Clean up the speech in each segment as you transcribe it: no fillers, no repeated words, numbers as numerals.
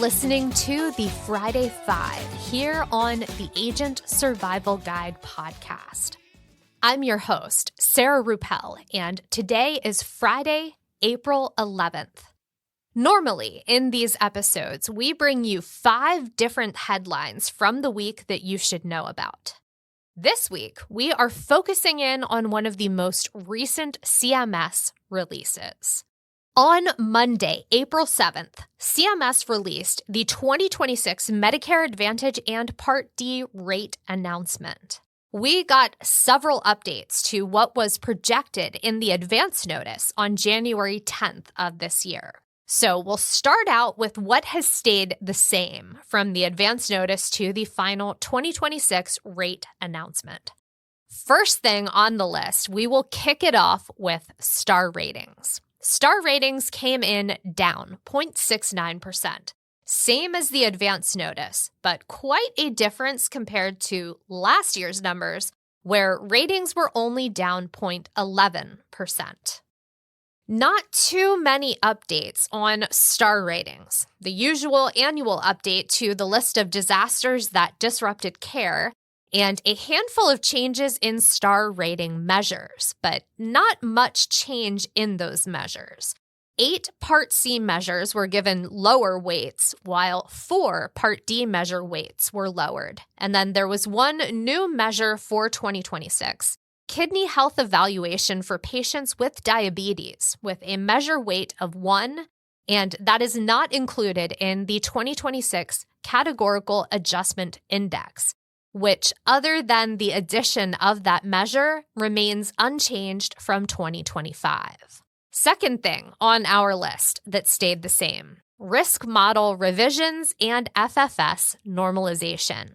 listening to the Friday Five here on the Agent Survival Guide podcast. I'm your host, Sarah Ruppel, and today is Friday, April 11th. Normally, in these episodes, we bring you 5 different headlines from the week that you should know about. This week, we are focusing in on one of the most recent CMS releases. On Monday, April 7th, CMS released the 2026 Medicare Advantage and Part D rate announcement. We got several updates to what was projected in the advance notice on January 10th of this year. So we'll start out with what has stayed the same from the advance notice to the final 2026 rate announcement. First thing on the list, we will kick it off with star ratings. Star ratings came in down 0.69%, same as the advance notice, but quite a difference compared to last year's numbers, where ratings were only down 0.11%. Not too many updates on star ratings. The usual annual update to the list of disasters that disrupted care, and a handful of changes in star rating measures, but not much change in those measures. 8 Part C measures were given lower weights, while 4 Part D measure weights were lowered. And then there was one new measure for 2026, kidney health evaluation for patients with diabetes, with a measure weight of 1, and that is not included in the 2026 Categorical Adjustment Index, which, other than the addition of that measure, remains unchanged from 2025. Second thing on our list that stayed the same, risk model revisions and FFS normalization.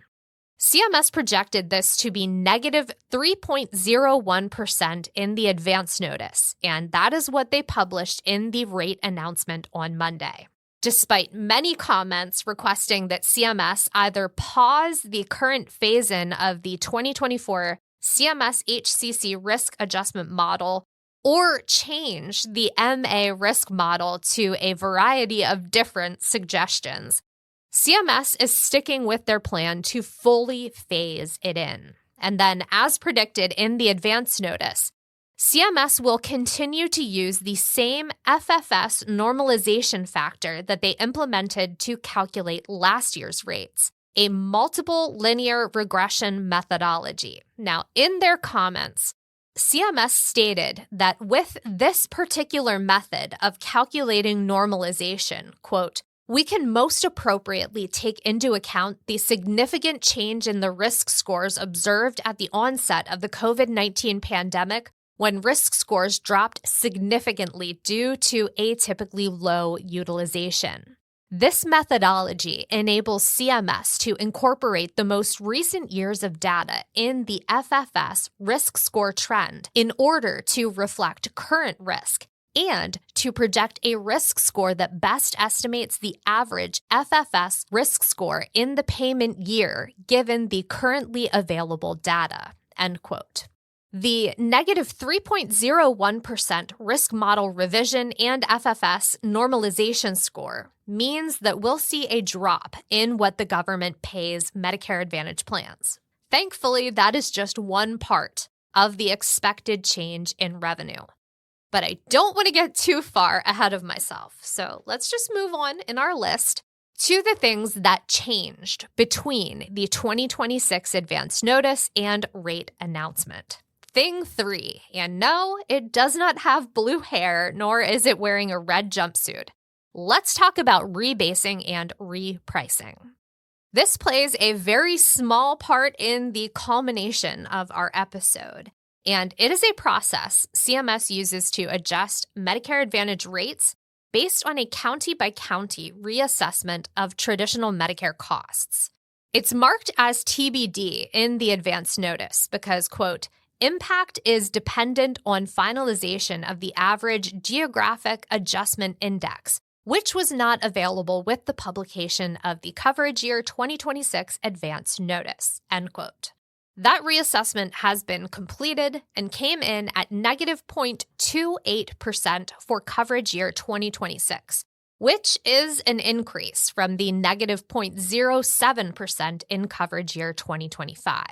CMS projected this to be negative 3.01% in the advance notice, and that is what they published in the rate announcement on Monday. Despite many comments requesting that CMS either pause the current phase-in of the 2024 CMS HCC risk adjustment model or change the MA risk model to a variety of different suggestions, CMS is sticking with their plan to fully phase it in. And then, as predicted in the advance notice, CMS will continue to use the same FFS normalization factor that they implemented to calculate last year's rates, a multiple linear regression methodology. Now, in their comments, CMS stated that with this particular method of calculating normalization, quote, we can most appropriately take into account the significant change in the risk scores observed at the onset of the COVID-19 pandemic when risk scores dropped significantly due to atypically low utilization. This methodology enables CMS to incorporate the most recent years of data in the FFS risk score trend in order to reflect current risk and to project a risk score that best estimates the average FFS risk score in the payment year given the currently available data, end quote. The negative 3.01% risk model revision and FFS normalization score means that we'll see a drop in what the government pays Medicare Advantage plans. Thankfully, that is just one part of the expected change in revenue. But I don't want to get too far ahead of myself, so let's just move on in our list to the things that changed between the 2026 advance notice and rate announcement. Thing 3, and no, it does not have blue hair, nor is it wearing a red jumpsuit. Let's talk about rebasing and repricing. This plays a very small part in the culmination of our episode, and it is a process CMS uses to adjust Medicare Advantage rates based on a county-by-county reassessment of traditional Medicare costs. It's marked as TBD in the advance notice because, quote, impact is dependent on finalization of the average geographic adjustment index, which was not available with the publication of the coverage year 2026 advance notice, end quote. That reassessment has been completed and came in at negative 0.28% for coverage year 2026, which is an increase from the negative 0.07% in coverage year 2025.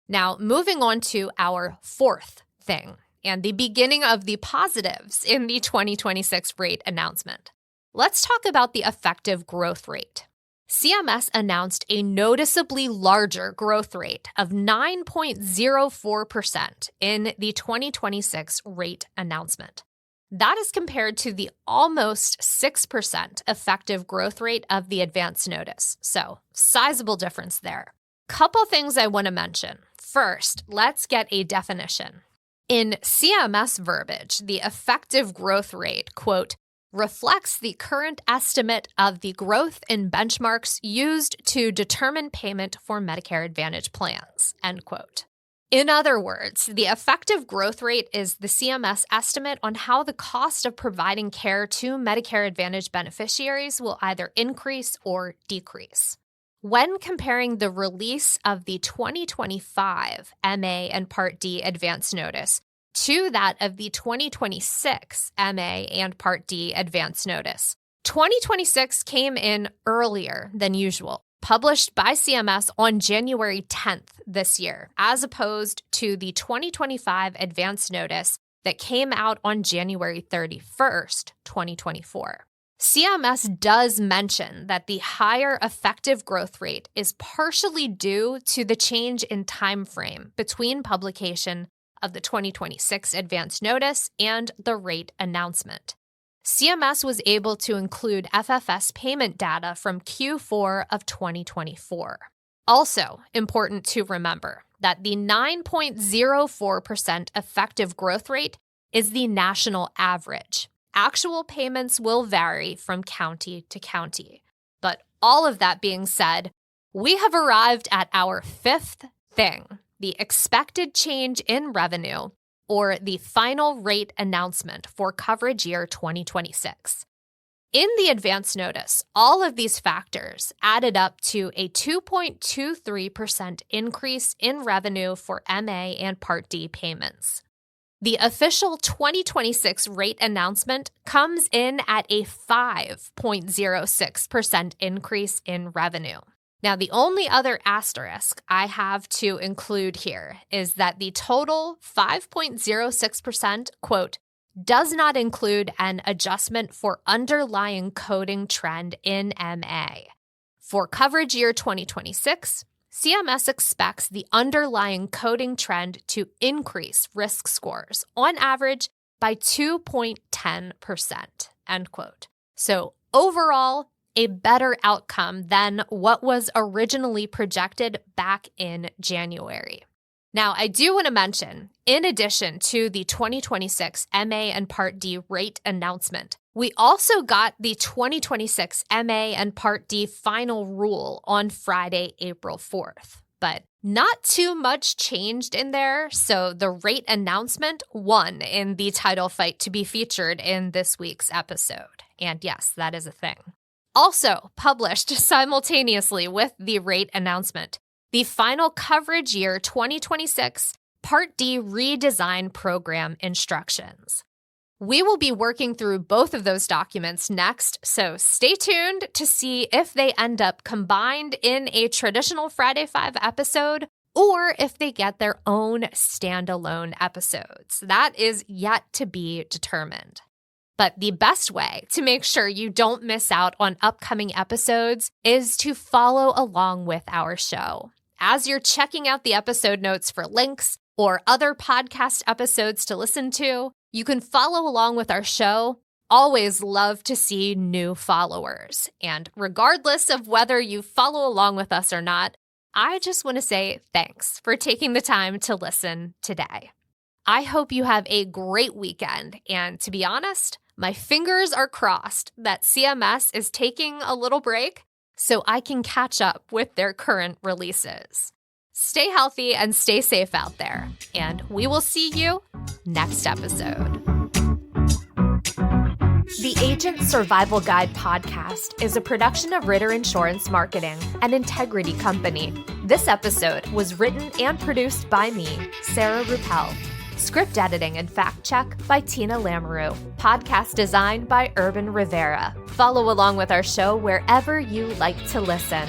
Now, moving on to our fourth thing, and the beginning of the positives in the 2026 rate announcement. Let's talk about the effective growth rate. CMS announced a noticeably larger growth rate of 9.04% in the 2026 rate announcement. That is compared to the almost 6% effective growth rate of the advance notice. So, sizable difference there. Couple things I want to mention. First, let's get a definition. In CMS verbiage, the effective growth rate, quote, reflects the current estimate of the growth in benchmarks used to determine payment for Medicare Advantage plans, end quote. In other words, the effective growth rate is the CMS estimate on how the cost of providing care to Medicare Advantage beneficiaries will either increase or decrease. When comparing the release of the 2025 MA and Part D advance notice to that of the 2026 MA and Part D advance notice, 2026 came in earlier than usual, published by CMS on January 10th this year, as opposed to the 2025 advance notice that came out on January 31st, 2024. CMS does mention that the higher effective growth rate is partially due to the change in time frame between publication of the 2026 advance notice and the rate announcement. CMS was able to include FFS payment data from Q4 of 2024. Also important to remember that the 9.04% effective growth rate is the national average. Actual payments will vary from county to county. But all of that being said, we have arrived at our fifth thing, the expected change in revenue, or the final rate announcement for coverage year 2026. In the advance notice, all of these factors added up to a 2.23% increase in revenue for MA and Part D payments. The official 2026 rate announcement comes in at a 5.06% increase in revenue. Now, the only other asterisk I have to include here is that the total 5.06%, quote, does not include an adjustment for underlying coding trend in MA. For coverage year 2026, CMS expects the underlying coding trend to increase risk scores on average by 2.10%, end quote. So overall, a better outcome than what was originally projected back in January. Now, I do want to mention, in addition to the 2026 MA and Part D rate announcement, we also got the 2026 MA and Part D final rule on Friday, April 4th. But not too much changed in there, so the rate announcement won in the title fight to be featured in this week's episode. And yes, that is a thing. Also published simultaneously with the rate announcement, the final coverage year 2026 Part D redesign program instructions. We will be working through both of those documents next, so stay tuned to see if they end up combined in a traditional Friday 5 episode or if they get their own standalone episodes. That is yet to be determined. But the best way to make sure you don't miss out on upcoming episodes is to follow along with our show. As you're checking out the episode notes for links or other podcast episodes to listen to, you can follow along with our show. Always love to see new followers. And regardless of whether you follow along with us or not, I just want to say thanks for taking the time to listen today. I hope you have a great weekend. And to be honest, my fingers are crossed that CMS is taking a little break so I can catch up with their current releases. Stay healthy and stay safe out there, and we will see you next episode. The Agent Survival Guide podcast is a production of Ritter Insurance Marketing, an integrity company. This episode was written and produced by me, Sarah Ruppel. Script editing and fact check by Tina Lamoureux. Podcast design by Urban Rivera. Follow along with our show wherever you like to listen.